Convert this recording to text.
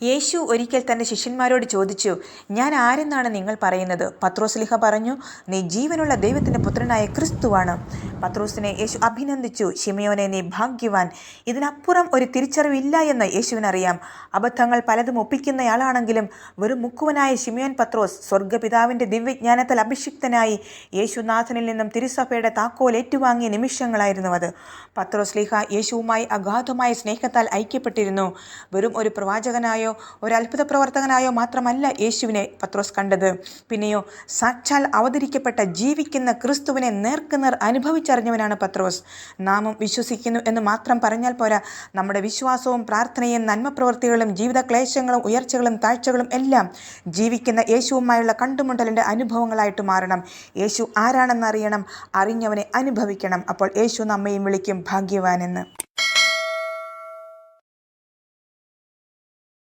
യേശു ഒരിക്കൽ തൻ്റെ ശിഷ്യന്മാരോട് ചോദിച്ചു, ഞാൻ ആരെന്നാണ് നിങ്ങൾ പറയുന്നത്? പത്രോസ്ലിഹ പറഞ്ഞു, നീ ജീവനുള്ള ദൈവത്തിൻ്റെ പുത്രനായ ക്രിസ്തുവാണ്. പത്രോസിനെ യേശു അഭിനന്ദിച്ചു. ശിമയോനെ, നീ ഭാഗ്യവാൻ, ഇതിനപ്പുറം ഒരു തിരിച്ചറിവില്ല എന്ന് യേശുവിനറിയാം. അബദ്ധങ്ങൾ പലതും ഒപ്പിക്കുന്നയാളാണെങ്കിലും വെറും മുക്കുവനായ ശിമയോൻ പത്രോസ് സ്വർഗപിതാവിൻ്റെ ദിവ്യജ്ഞാനത്താൽ അഭിഷിക്തനായി യേശുനാഥനിൽ നിന്നും തിരുസഭയുടെ താക്കോൽ ഏറ്റുവാങ്ങിയ നിമിഷങ്ങളായിരുന്നു അത്. പത്രോസ്ലിഹ യേശുവുമായി അഗാധമായ സ്നേഹത്താൽ ഐക്യപ്പെട്ടിരുന്നു. വെറും ഒരു പ്രവാചകനായോ ഒരു അത്ഭുത പ്രവർത്തകനായോ മാത്രമല്ല യേശുവിനെ പത്രോസ് കണ്ടത്. പിന്നെയോ സാക്ഷാൽ അവതരിക്കപ്പെട്ട ജീവിക്കുന്ന ക്രിസ്തുവിനെ നേർക്കുനേർ അനുഭവിച്ചറിഞ്ഞവനാണ് പത്രോസ്. നാമും വിശ്വസിക്കുന്നു എന്ന് മാത്രം പറഞ്ഞാൽ പോരാ. നമ്മുടെ വിശ്വാസവും പ്രാർത്ഥനയും നന്മപ്രവൃത്തികളും ജീവിത ക്ലേശങ്ങളും ഉയർച്ചകളും താഴ്ചകളും എല്ലാം ജീവിക്കുന്ന യേശുവുമായുള്ള കണ്ടുമുട്ടലിൻ്റെ അനുഭവങ്ങളായിട്ട് മാറണം. യേശു ആരാണെന്ന് അറിയണം, അറിഞ്ഞവനെ അനുഭവിക്കണം. അപ്പോൾ യേശു നമ്മയും വിളിക്കും ഭാഗ്യവാനെന്ന്.